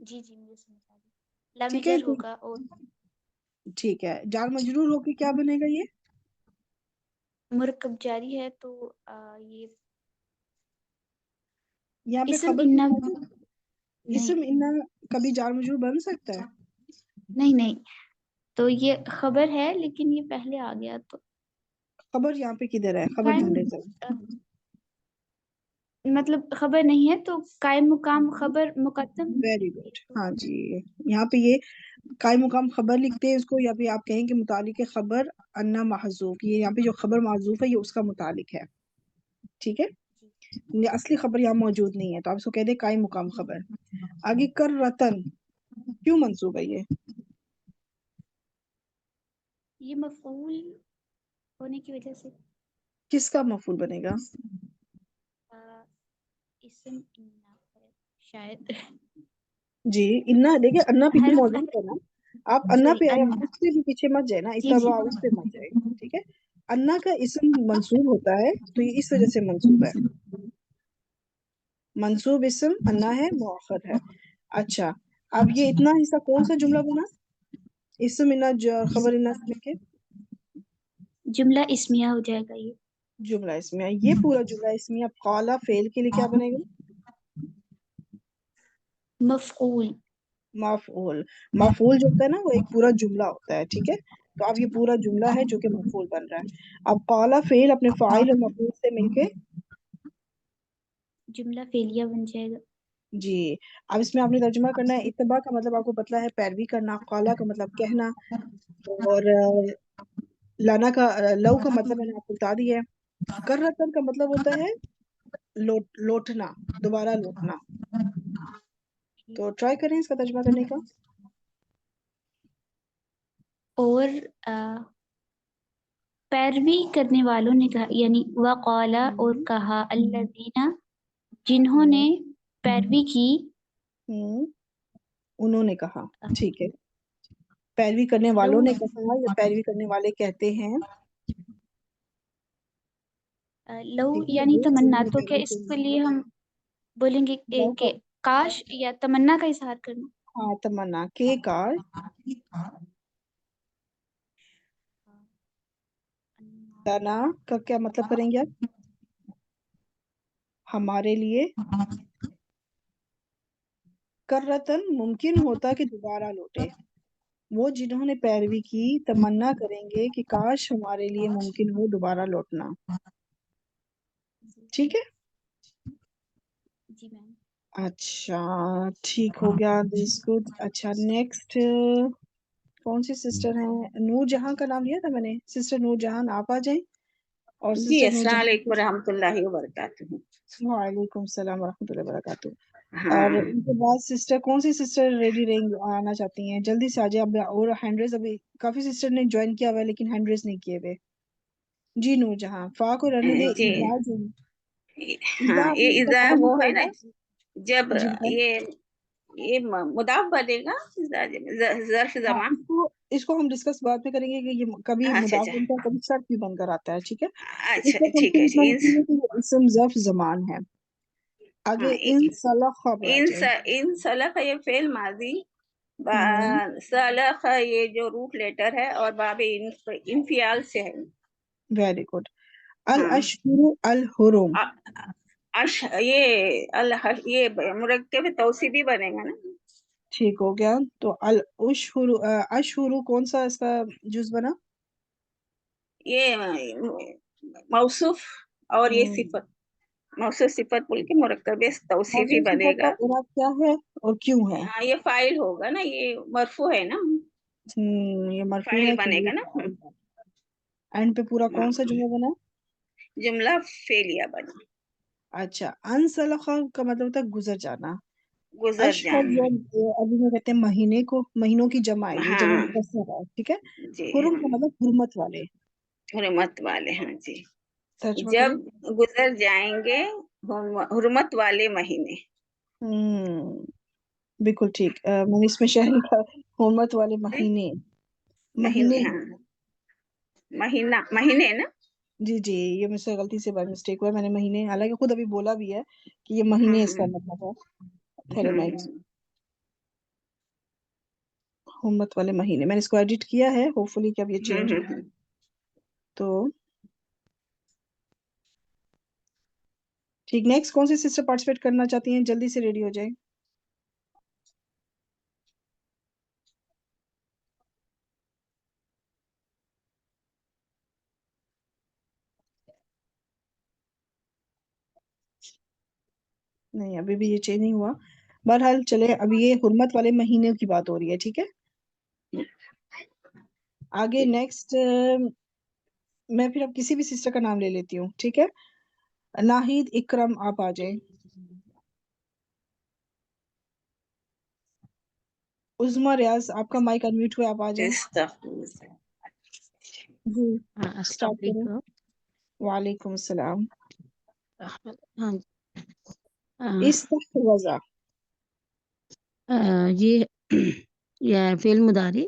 H: جی جی مجھے سمجھ آ گئی. لام
B: ٹھیک ہے،
H: جر ہوگا اور
B: ٹھیک ہے. جار مجرور ہو کے کیا بنے گا؟ یہ
H: مرکب جاری ہے تو یہ
B: یہاں پہ
H: اسم
B: خبر
H: انا
B: اسم
H: نہیں
B: انا کبھی جار مجرور بن سکتا ہے؟
H: نہیں تو یہ خبر ہے لیکن یہ پہلے آ گیا تو
B: خبر یہاں پہ کدھر ہے؟ خبر
H: قائم
B: ڈھونڈے سر.
H: مطلب خبر نہیں ہے تو قائم مقام خبر مقدم.
B: Very good. ہاں جی، یہاں پہ یہ قائم مقام خبر لکھتے ہیں اس کو، یا پھر آپ کہیں کہ متعلق خبر انا محذوف. یہ یہاں پہ جو خبر محذوف ہے یہ اس کا متعلق ہے. ٹھیک ہے، یہ اصلی خبر یہاں موجود نہیں ہے تو آپ اس کو کہہ دیں قائم مقام خبر. آگے کر رتن کیوں منصوب ہے؟
H: یہ مفعول ہونے کی وجہ سے
B: کس کا مفعول بنے گا؟
H: اسم انا ہے شاید.
B: جی انا، دیکھیں انا پیچھے
H: حرف
B: موجود ہے نا، آپ انا
H: سوری
B: پہ آئے،
H: انا.
B: اس سے بھی پیچھے مت جائے نا،
H: جی جی
B: اتباع اس پہ مت جائے. ٹھیک ہے، انا کا اسم منصوب ہوتا ہے تو یہ اس وجہ سے منصوب ہے. منصوب اسم انا ہے، مؤخر ہے. اچھا، اب یہ اتنا حصہ کون سا جملہ بنا؟ اسم انا خبر انا سے مل کے
H: جملہ اسمیہ ہو جائے گا. یہ
B: جملہ اسمیہ. یہ پورا جملہ اسمیہ قال فعل کے لیے کیا بنے گا؟
H: مفعول.
B: مفعول. مفعول جو ہوتا ہے نا وہ ایک پورا جملہ ہوتا ہے. ٹھیک ہے، تو اب یہ پورا جملہ ہے جو کہ مفعول بن رہا ہے. اب قال فعل اپنے فاعل اور مفعول سے مل کے
H: جملہ فعلیہ بن جائے گا.
B: جی. اب اس میں آپ نے ترجمہ کرنا ہے. اتباع کا مطلب آپ کو پتہ ہے پیروی کرنا. قالا کا مطلب کہنا، اور لانا کا لو کا مطلب میں نے آپ کو بتا دیا ہے. کرتن کا مطلب ہوتا ہے لوٹنا، دوبارہ لوٹنا. تو ٹرائی کریں اس کا ترجمہ کرنے کا.
H: اور پیروی کرنے والوں نے کہا، یعنی وقالا اور کہا الذین جنہوں نے پیروی کی.
B: انہوں نے کہا. ٹھیک ہے، پیروی کرنے والوں نے کہا یا پیروی کرنے والے کہتے ہیں.
H: لو یعنی تمنا، تو کیا اس کے لیے ہم بولیں گے کہ کاش یا تمنا کا اظہار کرنا؟
B: ہاں، تمنا کے کاش. تنا کا کیا مطلب کریں گے آپ؟ ہمارے لیے. کرتن ممکن ہوتا کہ دوبارہ لوٹے. وہ جنہوں نے پیروی کی تمنا کریں گے کہ کاش ہمارے لیے ممکن ہو دوبارہ لوٹنا. ٹھیک ہے.
H: جی میم.
B: اچھا ٹھیک ہو گیا. This good. اچھا نیکسٹ کون سی سسٹر ہیں؟ نور جہاں کا نام لیا تھا میں نے. سسٹر نور جہان آپ آ جائیں. اور
I: جی
B: سسٹر نور
I: السلام
B: جہان.
I: علیکم ورحمۃ اللہ وبرکاتہ.
B: وعلیکم السلام ورحمۃ اللہ وبرکاتہ.
I: ہاں
B: اور ان کے بعد سسٹر کون سی سسٹر ریڈی رہیں آنا چاہتی ہیں؟ جلدی سے آ جائیں. اب اور ہینڈ ریز ابھی کافی سسٹر نے جوائن کیا ہوا ہے لیکن ہینڈ ریز نہیں کیے ہوئے. جی نور جہاں. فا کو رہنے دے.
I: جی
B: اذا جو
I: ہاں،
B: اذا آپ
I: یہ
B: نے
I: اذا
B: پتا
I: وہ
B: نہیں
I: ہے نا
B: چلتا.
I: جب
B: جی بتائیں.
I: یہ مضاف بنے گا ظرف
B: ہاں،
I: زمان.
B: اس کو ہم ڈسکس بعد میں کریں گے کہ یہ کبھی
I: اچھا
B: مضاف
I: اچھا
B: بنتا ہے کبھی شرط بھی بن کر آتا ہے. ٹھیک ہے، اس
I: اچھا
B: وقت ہم
I: ٹھیک
B: کو
I: ہے.
B: اتنا لکھیں گے کہ یہ اسم ظرف زمان ہے. آگے ان سلخ خبر آ جائے.
I: ان سلخ یہ فعل ماضی،
B: ہوں،
I: سلخ یہ جو روٹ لیٹر ہے، اور باب انفعال سے ہے.
B: Very good.
I: ہاں،
B: الاشہر الحرم.
I: یہ مرکب توصیفی بنے گا نا.
B: ٹھیک ہو گیا. تو الاشہر اشہر کون سا اس کا جز بنا؟
I: یہ موصوف اور یہ
B: ہوں،
I: صفت، موصوف صفت بول کے مرکب توصیفی
B: موصوف
I: بنے
B: صفت کا
I: گا.
B: اعراب کیا ہے اور کیوں ہے؟
I: یہ فائل ہوگا نا، یہ مرفوع ہے نا،
B: یہ مرفوع
I: فائل
B: ہے کہ
I: بنے
B: یہ
I: گا نا.
B: فاعل ہے. اینڈ پہ پورا کون سا جملہ بنا؟
I: جملہ فعلیہ بنا.
B: اچھا. انسلخ کا مطلب ہوتا ہے گزر جانا.
I: گزر
B: اشہر
I: جانا.
B: ابھی میں کہتے ہیں مہینے کو، مہینوں کی جمع ہے، یہ جمع
I: ہاں
B: مکسر ہے. ٹھیک ہے.
I: جی،
B: حرم
I: ہاں
B: کا مطلب حرمت والے.
I: حرمت والے. ہاں جی.
B: ترجمہ
I: جب
B: کریں.
I: گزر جائیں گے حرمت والے مہینے.
B: بالکل ٹھیک. میں نے اس میں شہر کا حرمت والے مہینے
I: مہینے ہاں مہینے نا.
B: جی جی یہ مجھ سے غلطی سے بائی مسٹیک ہوا. میں نے مہینے حالانکہ خود ابھی بولا بھی ہے کہ یہ مہینے اس کا مطلب ہے. تھیلونائٹس حرمت والے مہینے. میں نے اس کو ایڈٹ کیا ہے, ہوپ فلی کہ اب یہ چینج ہو. تو ٹھیک. نیکسٹ کون سی سسٹر پارٹیسپیٹ کرنا چاہتی ہیں؟ جلدی سے ریڈی ہو جائے. نہیں ابھی بھی یہ چینج نہیں ہوا. بہرحال چلے, اب یہ حرمت والے مہینے کی بات ہو رہی ہے. ٹھیک ہے, آگے نیکسٹ میں پھر اب کسی بھی سسٹر کا نام لے لیتی ہوں. ٹھیک ہے, ناہید اکرم آپ آ جائیں. عظما ریاض آپ کا مائک انمیوٹ ہوا, آپ آ جائیں. جی
J: السلام
B: اسٹارٹ کریں.
J: علیکم.
B: وعلیکم السلام.
J: ہاں
B: استحوذ
J: یہ فعل مضارع.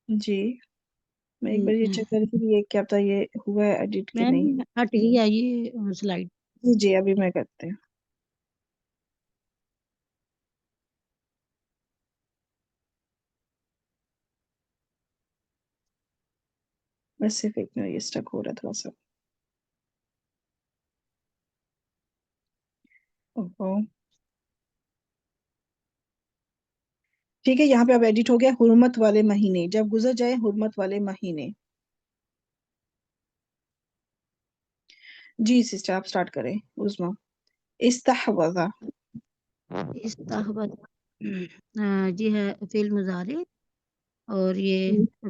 B: جی میں ایک بار یہ چیک کر رہی تھی کیا پتا یہ ہوا ہے ایڈٹ کہ
J: میں
B: نہیں.
J: ہٹ گئی ہے یہ سلائڈ.
B: جی جی ابھی میں کرتے ہیں. بس صرف ایک منٹ, یہ اسٹک ہو رہا ہے تھوڑا سا. ٹھیک ہے, یہاں پہ اب ایڈٹ ہو گیا حرمت والے مہینے. جب گزر جائے حرمت والے مہینے. جی سسٹر آپ اسٹارٹ کریں. عظما استحوذ.
J: استحوذ جی ہے فعل مضارع اور یہ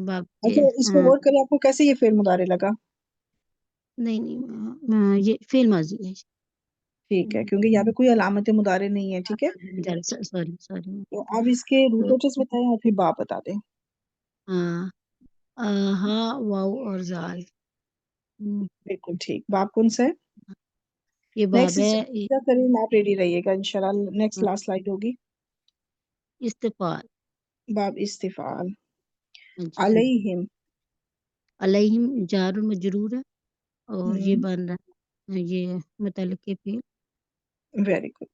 J: باب کے
B: اچھا اس کو غور کریں, آپ کو کیسے یہ فعل مضارع لگا؟
J: نہیں یہ فعل ماضی ہے.
B: ٹھیک ہے, کیونکہ یہاں پہ کوئی علامت مضارع نہیں ہے. ٹھیک ہے,
J: سوری.
B: تو اب اس کے روٹ لیٹرز بتائیں اور پھر باب بتا دیں.
J: ہاں واو اور زال.
B: بالکل ٹھیک. باب کون سا ہے؟
J: یہ باب ہے
B: نیکسٹ کریں, آپ ریڈی رہیے گا انشاءاللہ. نیکسٹ لاسٹ سلائیڈ ہوگی.
J: استفال.
B: باب استفعال. علیہم.
J: علیہم جار و مجرور ہے اور یہ بن رہا ہے یہ متعلق فعل.
B: Very good.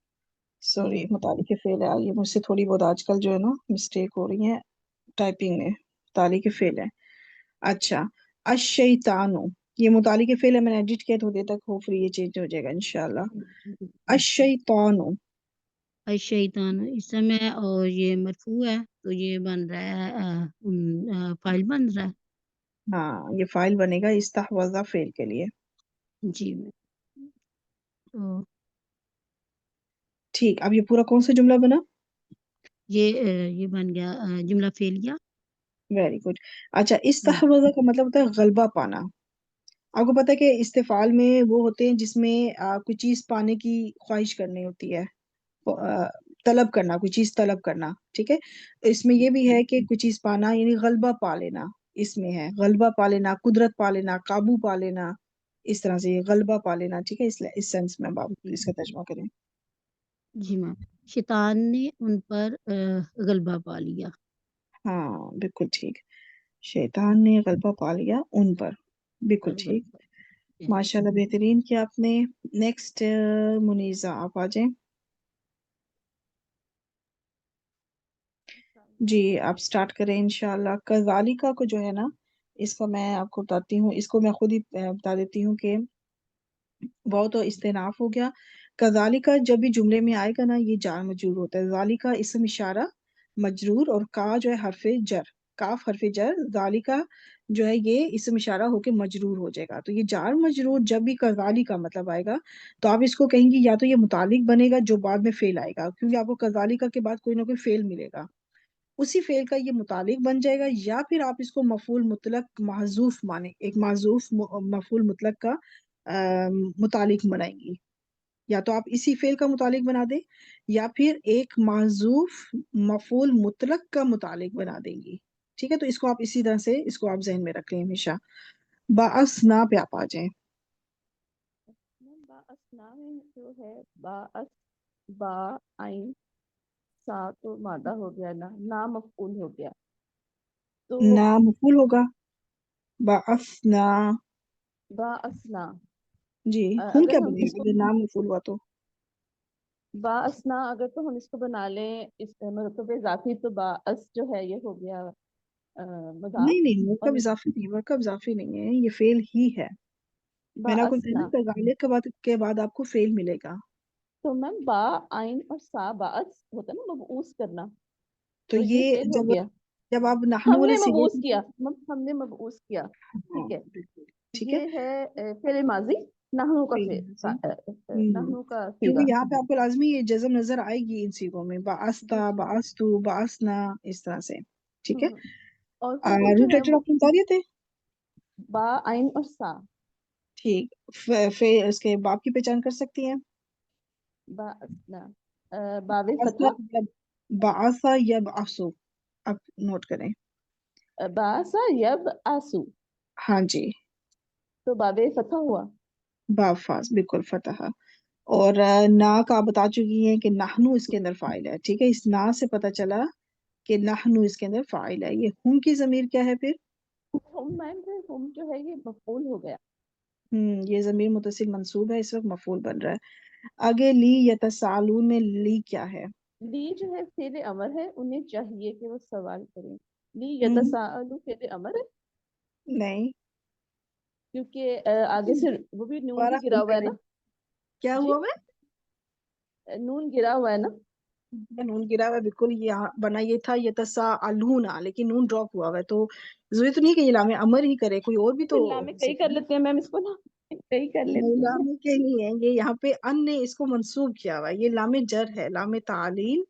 B: سوری متعلق فعل ہے. یہ مجھ سے تھوڑی بہت آج کل جو ہے نا مسٹیک ہو رہی ہیں ٹائپنگ میں. متعلق فعل ہے. اچھا الشیطان, یہ متعلق فعل ہے, میں نے ایڈٹ کیا تھوڑی دیر تک, ہوپ فلی یہ چینج ہو جائے گا انشاءاللہ. الشیطان.
J: الشیطان اسم ہے اور یہ مرفوع ہے تو یہ بن رہا ہے فاعل بن رہا ہے.
B: ہاں یہ فائل بنے گا استحوذ فعل کے لیے.
J: جی تو
B: ٹھیک. اب یہ پورا کون سا جملہ بنا؟
J: یہ بن گیا جملہ فعلیہ.
B: Very good. اچھا استحوذ کا مطلب ہوتا ہے غلبہ پانا. آپ کو پتا ہے کہ استفعال میں وہ ہوتے ہیں جس میں کوئی چیز پانے کی خواہش کرنی ہوتی ہے, طلب کرنا, کوئی چیز طلب کرنا. ٹھیک ہے, اس میں یہ بھی ہے کہ کوئی چیز پانا یعنی غلبہ پا لینا. اس میں ہے غلبہ پا لینا, قدرت پا لینا, قابو پا لینا, اس طرح سے غلبہ پا لینا. ٹھیک ہے, اس سینس میں آپ اس کا ترجمہ کریں.
J: جی میم. شیطان نے ان پر غلبہ پا لیا.
B: ہاں بالکل ٹھیک. شیطان نے غلبہ پا لیا ان پر. بالکل ٹھیک. ماشاءاللہ بہترین کیا آپ نے. نیکسٹ منیزہ آپ آ جائیں. جی آپ سٹارٹ کریں انشاءاللہ. کذالکہ کو جو ہے نا اس کا میں آپ کو بتاتی ہوں, اس کو میں خود ہی بتا دیتی ہوں کہ بہت استناف ہو گیا. کذالکہ جب بھی جملے میں آئے گا نا یہ جار مجرور ہوتا ہے. ذالکہ اسم اشارہ مجرور اور کا جو ہے حرف جر, کاف حرف جر, ذالکہ جو ہے یہ اسم اشارہ ہو کے مجرور ہو جائے گا. تو یہ جار مجرور جب بھی کذالکہ مطلب آئے گا تو آپ اس کو کہیں گی یا تو یہ متعلق بنے گا جو بعد میں فعل آئے گا, کیونکہ آپ کو کذالکہ کے بعد کوئی نہ کوئی فعل ملے گا, اسی فعل کا یہ متعلق بن جائے گا, یا پھر آپ اس کو مفعول مطلق محذوف مانیں, ایک محذوف مفعول مطلق کا متعلق بنائیں گی. یا تو آپ اسی فعل کا متعلق بنا دیں یا پھر ایک محذوف مفعول مطلق کا متعلق بنا دیں گی. ٹھیک ہے, تو اس کو آپ اسی طرح سے اس کو آپ ذہن میں رکھ لیں ہمیشہ. باعثنا پہ آپ آ جائیں.
K: اسنا میں جو ہے با اس با عین سا تو مادہ ہو گیا نا مفعول ہو گیا تو
B: نا مفعول ہوگا. بعثنا.
K: با اسنا
B: جی ہم
K: اگر
B: کیا
K: ہم
B: بنے
K: اس
B: گا
K: کو
B: اگر نام مفعول ہوا تو؟
K: با اسنا اگر تو ہم اس کو بنا لیں اس مرکب اضافی تو با اس جو ہے یہ ہو گیا مضاف
B: نہیں نہیں،
K: اور
B: مرکب اضافی نہیں، مرکب اضافی نہیں ہے، یہ فعل ہی ہے.
K: با
B: میں نے آپ کو کہا
K: اسنا
B: نا کہ غالب کے بعد آپ کو فعل ملے گا.
K: تو میم با عین اور سا باعث ہوتا ہے نا مبعوث کرنا
B: تو
K: تو یہ
B: یہ
K: فعل ہو گیا
B: جب آپ نحنو
K: ہم
B: والے
K: نے
B: صیغے
K: مبعوث کیا ہم نے مبعوث کیا
B: ہاں
K: ٹھیک ہے
B: بالکل ٹھیک ہے.
K: یہ ہے فعل ماضی نحنو کا
B: فعل ماضی.
K: نحنو کا
B: کیونکہ
K: صیغہ
B: یہاں پہ آپ کو لازمی یہ جزم نظر آئے گی ان صیغوں میں،
K: جی
B: بعثتا،
K: جی
B: بعثتو، بعثنا، اس طرح سے. ٹھیک ہے.
K: اور فعل جو
B: روٹ
K: ہے
B: لیٹر
K: وہ
B: آپ کو بتا دیے تھے.
K: با عین اور سا
B: ٹھیک. اس کے باپ کی پہچان کر سکتی ہیں؟
K: با اسنا باب فتح
B: بعثا یبعثو. آپ نوٹ کریں.
K: باسا یب آسو
B: ہاں جی،
K: تو باب فتح ہوا
B: بافاس بالکل فتح. اور نا کا آپ بتا چکی ہیں کہ نحنو اس کے اندر فاعل ہے. ٹھیک ہے، اس نا سے پتہ چلا کہ نحنو اس کے اندر فاعل ہے. یہ ہم کی ضمیر کیا ہے پھر؟
K: ہم میم ہم جو ہے یہ مفعول ہو گیا
B: یہ ضمیر متصل منصوب ہے، اس وقت مفعول بن رہا ہے. آگے لی یتسالون میں لی کیا ہے؟
K: لی جو ہے فعل امر ہے انہیں چاہیے کہ وہ سوال کریں لی
B: ہم،
K: یتساءلو فعل امر ہے
B: نہیں،
K: کیونکہ آگے سے وہ بھی نون
B: دوبارہ
K: بھی گرا
B: فل
K: ہوا ہے
B: کریں.
K: نا
B: کیا
K: جی
B: ہوا میں؟
K: نون گرا ہوا ہے نا
B: نون گرا ہوا ہے بالکل. یہاں بنا یہ تھا یتساءلون، لیکن نون ڈراپ ہوا ہوا ہے، تو ضروری تو نہیں کہ یہ لام امر ہی کرے، کوئی اور بھی تو
K: پھر میں
B: ہو
K: کئی کر
B: سکتا ہے.
K: لیتے ہیں میم اس کو نا کئی کر لیتے ہیں
B: لام کے نہیں ہے یہ، یہاں پہ ان نے اس کو منسوب کیا ہوا ہے. یہ لام جر ہے، لام تعلیل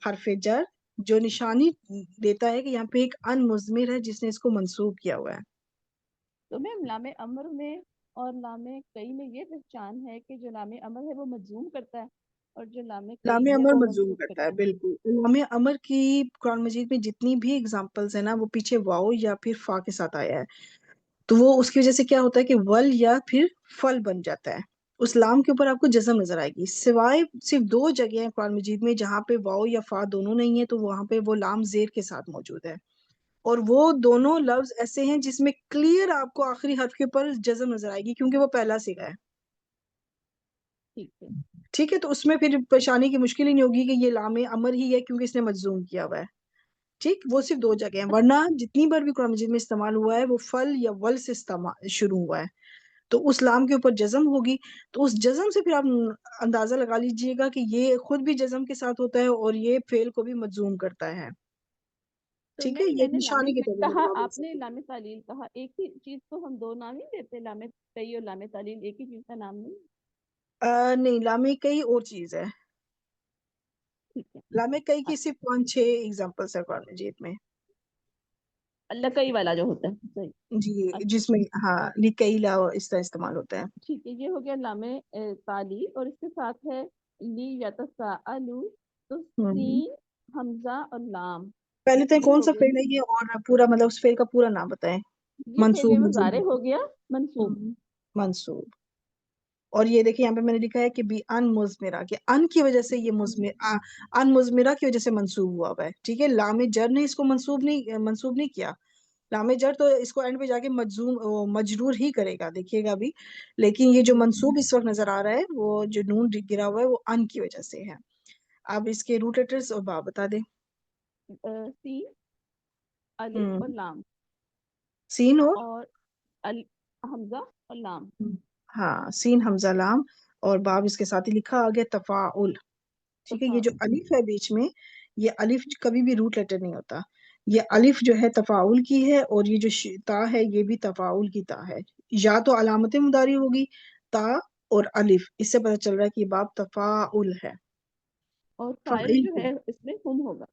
B: حرف جر جو نشانی دیتا ہے کہ یہاں پہ ایک ان مضمر ہے جس نے اس کو منسوب کیا ہوا ہے.
K: تو میم لام امر میں اور لام کئی میں یہ پہچان ہے کہ جو لام امر ہے وہ مجزوم کرتا ہے اور جو لام
B: لام
K: کئی ہے
B: امر
K: وہ
B: مجزوم
K: منصوب
B: کرتا
K: کرتا
B: ہے
K: ہے
B: بالکل. لام امر کی قرآن مجید میں جتنی بھی اگزامپلز ہیں نا وہ پیچھے واؤ یا پھر فا کے ساتھ آیا ہے، تو وہ اس کی وجہ سے کیا ہوتا ہے کہ ول یا پھر فل بن جاتا ہے. اس لام کے اوپر آپ کو جزم نظر آئے گی، سوائے صرف 2 جگہ ہیں قرآن مجید میں جہاں پہ واؤ یا فا دونوں نہیں ہے، تو وہاں پہ وہ لام زیر کے ساتھ موجود ہے. اور وہ دونوں لفظ ایسے ہیں جس میں کلیئر آپ کو آخری حرف کے اوپر جزم نظر آئے گی کیونکہ وہ پہلا صیغہ ہے.
K: ٹھیک ہے
B: ٹھیک ہے، تو اس میں پھر پریشانی کی مشکل ہی نہیں ہوگی کہ یہ لام امر ہی ہے کیونکہ اس نے مجزوم کیا ہوا ہے. ٹھیک، وہ صرف 2 جگہ ہیں، ورنہ جتنی بار بھی قرآن مجید میں استعمال ہوا ہے وہ فل یا ول سے استعمال شروع ہوا ہے. تو اس لام کے اوپر جزم ہوگی، تو اس جزم سے پھر آپ اندازہ لگا لیجئے گا کہ یہ خود بھی جزم کے ساتھ ہوتا ہے اور یہ فعل کو بھی مجزوم کرتا ہے.
K: تو
B: ٹھیک ہے،
K: میم
B: یہ
K: میں نے لام
B: نشانی کے طور پر
K: کہا
B: لگا
K: آپ نے
B: سکتے.
K: لام تعلیل کہا ایک ہی چیز کو ہم 2 نام نہیں دیتے لام کئی اور لام تعلیل ایک ہی چیز کا نام نہیں
B: نہیں، لام کئی اور چیز ہے.
K: ٹھیک ہے
B: لام کئی کی صرف 5-6 ایگزامپلس ہے قرآن مجید میں.
K: اللہ کئی والا جو ہوتا ہے صحیح
B: جی،
K: اچھا
B: جس میں ہاں لکئی لا اس طرح استعمال ہوتا ہے.
K: ٹھیک ہے یہ ہو گیا لام تعلیل اور اس کے ساتھ ہے لی یتساءلو تو
B: ہوں.
K: سین حمزہ اور لام
B: پہلے تو
K: یہ
B: کون
K: ہو
B: سا
K: گئے
B: فعل ہے یہ، اور پورا مطلب اس فعل کا پورا نام بتائیں.
K: یہ فعل
B: منصوب
K: مضارع
B: مجزوم.
K: ہو گیا منصوب
B: منصوب. اور یہ دیکھیں یہاں پہ میں نے لکھا ہے کہ بھی ان مضمرہ، کہ ان کی وجہ سے یہ ان مضمرہ کی وجہ سے منصوب ہوا ہوا ہے. ٹھیک ہے، لام جر نے اس کو منصوب نہیں کیا. لام جر تو اس کو اینڈ پہ جا کے مجرور ہی کرے گا، دیکھیے گا بھی. لیکن یہ جو منصوب اس وقت نظر آ رہا ہے وہ جو نون گرا ہوا ہے وہ ان کی وجہ سے ہے. اب اس کے روٹ لیٹرز اور باب بتا دیں.
K: سین الف
B: ہوں.
K: اور لام
B: سین
K: اور حمزہ اور لام
B: ہاں، سین حمزہ لام اور باب اس کے ساتھ ہی لکھا آ گیا تفاعل. ٹھیک ہے، یہ جو
K: تفاعل
B: الف ہے بیچ میں، یہ الف کبھی بھی روٹ لیٹر نہیں ہوتا. یہ الف جو ہے تفاعل کی ہے، اور یہ جو تا ہے یہ بھی تفاعل کی تا ہے. یا تو علامت مداری ہوگی تا اور الف، اس سے پتہ چل رہا ہے کہ یہ باب تفاعل ہے.
K: اور فائل
B: فاعل
K: جو ہے اس میں ہم ہوگا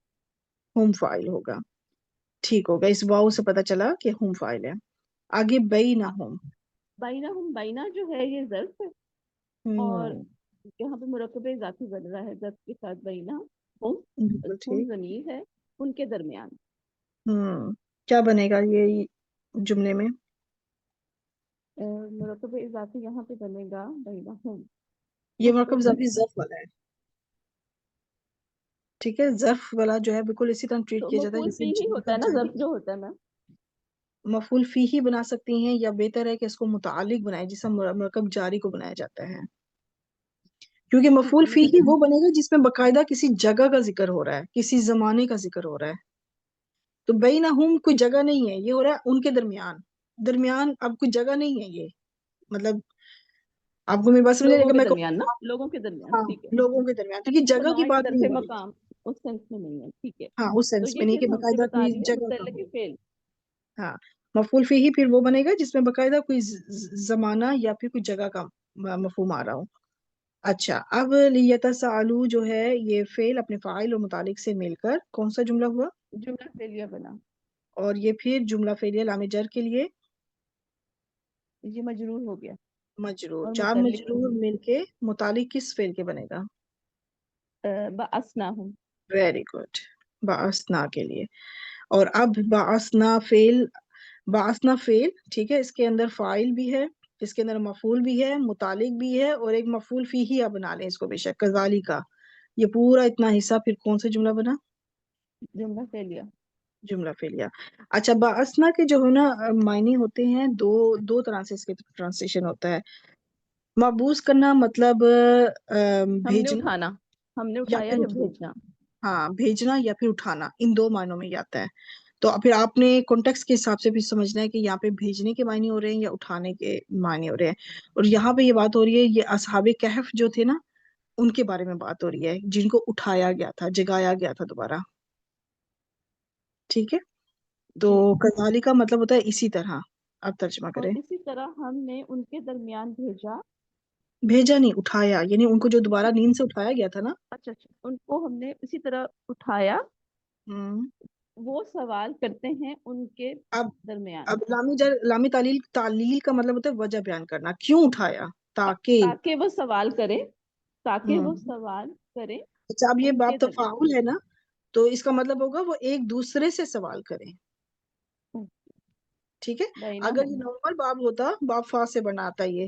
B: ہم فاعل ہوگا. ٹھیک ہوگا، اس واو سے پتہ چلا کہ ہم فاعل ہے. آگے بینہم.
K: بینہ جو ہے یہ ظرف ہے اور
B: ہوں،
K: یہاں پہ مرکب اضافی بن رہا ہے ظرف کے ساتھ بینہ ہم
B: بالکل
K: ہم
B: ٹھیک.
K: ضمیر ہے ان کے درمیان
B: کیا بنے گا یہ جملے میں؟
K: مرکب اضافی یہاں پہ بنے گا بینہ ہم
B: یہ مرکب ظرفی ظرف والا ہے، ٹھیک ہے، ظرف والا جو ہے بالکل اسی طرح ٹریٹ
K: تو
B: کیا جاتا ہے
K: مفعول
B: جیسے
K: فی ہی ہوتا ہے نا
B: جاری
K: ظرف جو ہوتا ہے میم؟
B: مفعول فی ہی بنا سکتی ہیں، یا بہتر ہے کہ اس کو متعلق بنائے جسے مرکب جاری کو بنایا جاتا ہے، کیونکہ مفعول فی ہی وہ بنے گا جس میں باقاعدہ کسی جگہ کا ذکر ہو رہا ہے، کسی زمانے کا ذکر ہو رہا ہے. تو بینہم کوئی جگہ نہیں ہے، یہ ہو رہا ہے ان کے درمیان اب کوئی جگہ نہیں ہے، یہ مطلب آپ کو میری بات سمجھ رہے
K: لوگوں
B: کہ
K: کے
B: میں
K: درمیان نا، لوگوں کے درمیان،
B: ہاں
K: ٹھیک ہے.
B: لوگوں کے درمیان، کیونکہ
K: تو
B: جگہ
K: نہ
B: کی
K: یہ
B: بات نہیں
K: ظرف
B: ہو رہی،
K: مقام اس سینس میں نہیں ہے، ٹھیک ہے.
B: ہاں اس
K: تو
B: سینس
K: یہ
B: میں نہیں کہ
K: پھر ہم سے
B: باقاعدہ
K: بتا
B: کوئی
K: رہی ہے
B: جگہ کا
K: متعلق
B: ہو.
K: فعل.
B: ہاں مفعول فی ہی پھر وہ بنے گا جس میں باقاعدہ کوئی زمانہ یا پھر کوئی جگہ کا مفہوم آ رہا ہو. اچھا، اب لیتساءلوا جو ہے یہ فعل اپنے فاعل اور متعلق سے مل کر کون سا جملہ ہوا،
K: جملہ فعلیہ بنا.
B: اور یہ پھر جملہ فعلیہ لام جر کے لیے
K: یہ مجرور ہو گیا
B: مجرور،
K: اور
B: جار
K: متعلق
B: مجرور مل کے متعلق کس فعل کے بنے گا؟
K: بأسناہم.
B: ویری گڈ، بعثنا کے لیے. اور اب بعثنا فعل ٹھیک ہے، اس کے اندر فاعل بھی ہے، اس کے اندر مفعول بھی ہے، متعلق بھی ہے، اور ایک مفعول فی ہی آپ بنا لیں اس کو بے شک کذالک. یہ پورا اتنا حصہ پھر کون سا جملہ بنا؟
K: جملہ فعلیہ.
B: جملہ فعلیہ. اچھا، بعثنا کے جو ہے نا معنی ہوتے ہیں دو طرح سے اس کے ٹرانسلیشن ہوتا ہے. مبعوث کرنا مطلب
K: ہم نے
B: بھیجنا
K: اٹھانا، ہم نے
B: یا
K: اٹھایا
B: پھر
K: یا
B: اٹھانا،
K: بھیجنا.
B: ہاں بھیجنا یا پھر اٹھانا، ان دو معنوں میں ہی آتا ہے. تو پھر آپ نے کانٹیکس کے حساب سے بھی سمجھنا ہے کہ یہاں پہ بھیجنے کے معنی ہو رہے ہیں یا اٹھانے کے معنی ہو رہے ہیں. اور یہاں پہ یہ بات ہو رہی ہے، یہ اصحاب کہف جو تھے نا ان کے بارے میں بات ہو رہی ہے، جن کو اٹھایا گیا تھا، جگایا گیا تھا دوبارہ، ٹھیک ہے. تو
K: جی.
B: کذالک کا مطلب ہوتا ہے اسی طرح. آپ ترجمہ
K: اور
B: کریں.
K: اسی طرح ہم نے ان کے درمیان بھیجا.
B: بھیجا نہیں، اٹھایا، یعنی ان کو جو دوبارہ نیند سے اٹھایا گیا تھا نا.
K: اچھا ان کو ہم نے اسی طرح اٹھایا.
B: ہم
K: وہ سوال کرتے ہیں ان کے
B: اب
K: درمیان،
B: اب لامی تعلیل کا مطلب ہوتا ہے وجہ بیان کرنا، کیوں اٹھایا، تاکہ.
K: تاکہ وہ سوال کرے، تاکہ وہ
B: ہم
K: سوال کرے
B: اچھا، اب یہ
K: ان
B: باب
K: کے درمیان.
B: تفاعل ہے نا، تو اس کا مطلب ہوگا وہ ایک دوسرے سے سوال کریں، ٹھیک ہے. اگر یہ نارمل باب ہوتا، باب فا سے بنا آتا یہ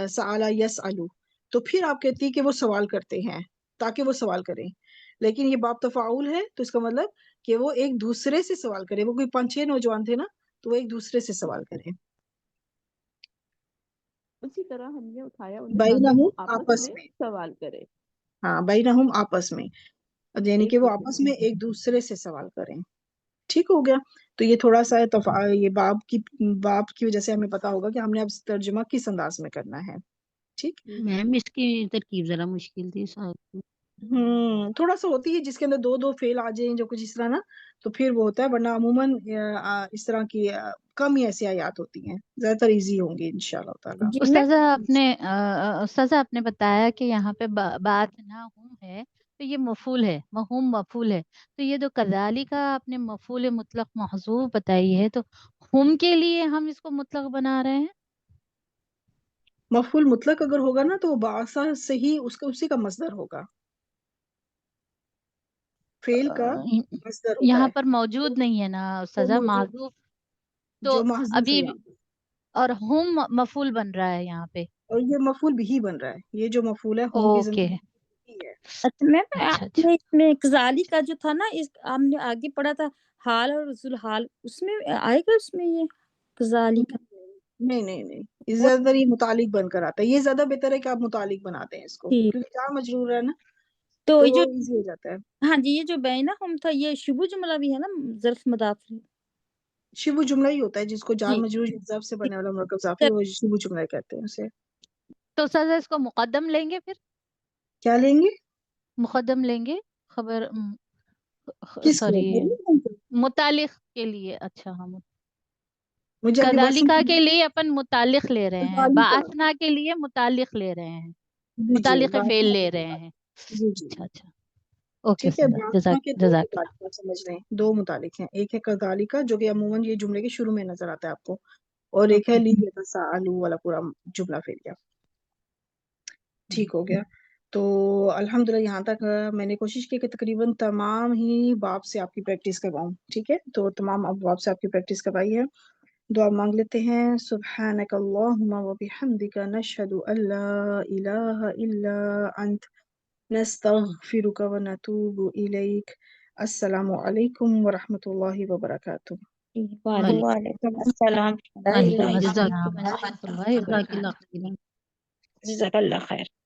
B: سآل یسألو، تو پھر آپ کہتی کہ وہ سوال کرتے ہیں تاکہ وہ سوال کریں. لیکن یہ باب تفاعل ہے تو اس کا مطلب کہ وہ ایک دوسرے سے سوال کریں. وہ کوئی 5-6 نوجوان تھے نا، تو وہ ایک دوسرے سے سوال کریں.
K: اسی طرح ہم نے اٹھایا انہیں تاکہ وہ
B: بینہم
K: آپس
B: آپس
K: میں
B: میں،
K: سوال کرے.
B: ہاں بینہم آپس میں، یعنی کہ
K: ایک
B: وہ
K: دوسرے
B: آپس میں ایک دوسرے سے سوال کریں. ٹھیک ہو گیا. تو یہ تھوڑا سا یہ باب کی وجہ سے ہمیں پتا ہوگا کہ ہم نے اب ترجمہ کس انداز میں کرنا ہے. ٹھیک.
J: میم اس کی ترکیب ذرا مشکل تھی صاحب.
B: تھوڑا سا ہوتی ہے جس کے اندر دو فعل آ جائیں جو کچھ اس طرح نا، تو پھر وہ ہوتا ہے، ورنہ عموماً اس طرح کی کم ہی ایسی آیات ہوتی ہیں، زیادہ تر ایزی ہوں گی انشاءاللہ تعالیٰ.
F: جی
L: استاذہ آپ نے بتایا کہ یہاں پہ بات نہ ہوں ہے تو یہ مفعول ہے، مفہوم مفعول ہے. تو یہ جو کذالک کا آپ نے مفعول مطلق محذوف بتائی ہے، تو ہم کے لیے ہم اس کو مطلق بنا رہے ہیں.
B: مفعول مطلق اگر ہوگا نا تو وہ بعثا سے ہی اسی کا مصدر ہوگا، فعل کا مصدر ہوتا
L: یہاں
B: ہے،
L: پر موجود نہیں ہے نا
B: وہ
L: استاذہ
B: موجود
L: محذوف، تو
B: جو محذوف ہے
L: ابھی
B: یہاں پہ.
L: اور ہم مفعول بن رہا ہے یہاں پہ.
B: اور یہ مفعول بھی بن رہا ہے، یہ جو مفعول ہے ہم کی
L: اوکے.
B: زمین ہے.
F: اچھا میم،
L: اچھا
F: آپ
L: اچھا.
F: نے اس میں کذالی کا جو تھا نا، ہم نے آگے پڑھا تھا حال اور رسول حال، اس میں آئے گا اس میں یہ کذالی کا؟
B: نہیں، اس زیادہ تر یہ متعلق بن کر آتا ہے. یہ زیادہ بہتر ہے کہ آپ متعلق بناتے ہیں اس کو،
F: ٹھیک.
B: کیونکہ جار مجرور ہے نا،
F: تو
B: تو
F: یہ
B: وہ
F: جو
B: ایزی ہو جاتا ہے.
F: ہاں جی، یہ جو بینہم تھا یہ شبو جملہ بھی ہے نا، ظرف مضاف.
B: شبو جملہ ہی ہوتا ہے جس کو جار
F: جی
B: مجرور ظرف سے بننے والا مرکب اضافی، وہ شبو جملہ کہتے ہیں اسے.
L: تو استاذہ اس کو مقدم لیں گے، پھر
B: کیا لیں گے؟
L: مقدم لیں گے خبر،
B: کس کو؟
L: سوری، متعلق کے لیے. اچھا ہم
B: مجھے آپ کی بات
L: کذالکا
B: سمجھ
L: کے لیے اپن متعلق لے رہے ہیں،
B: کا.
L: بعثنا کے لیے متعلق لے رہے ہیں،
B: جی
L: متعلق فعل
B: بات
L: لے رہے ہیں.
B: جی
L: اچھا اچھا. اوکے
B: ٹھیک ہے.
L: استاذہ،
B: بعثنا کے دو
L: جزاک اللہ.
B: متعلق آپ سمجھ رہے ہیں، دو متعلق ہیں. ایک ہے کذالک جو کہ عموماً یہ جملے کے شروع میں نظر آتا ہے آپ کو، اور ایک ہے
L: اوکے.
B: لیتساءلوا والا پورا جملہ فعلیہ. ٹھیک ہو گیا. تو الحمدللہ یہاں تک میں نے کوشش کی کہ تقریباً تمام ہی باب سے آپ کی پریکٹس کرواؤں. ٹھیک ہے، تو تمام اب باب سے آپ کی پریکٹس کروائی ہے. دعا مانگ لیتے ہیں. سبحانک اللہم و بحمدک نشہد ان لا الہ الا انت نستغفرک و نتوب الیک. السلام علیکم ورحمۃ اللہ وبرکاتہ.
J: وعلیکم
H: السلام.
J: وعلیکم
L: وعلیکم
J: السلام
L: السلام ورحمۃ اللہ
J: جزاک اللہ
L: وبرکاتہ.
J: خیرا.
D: جزاک اللہ خیر.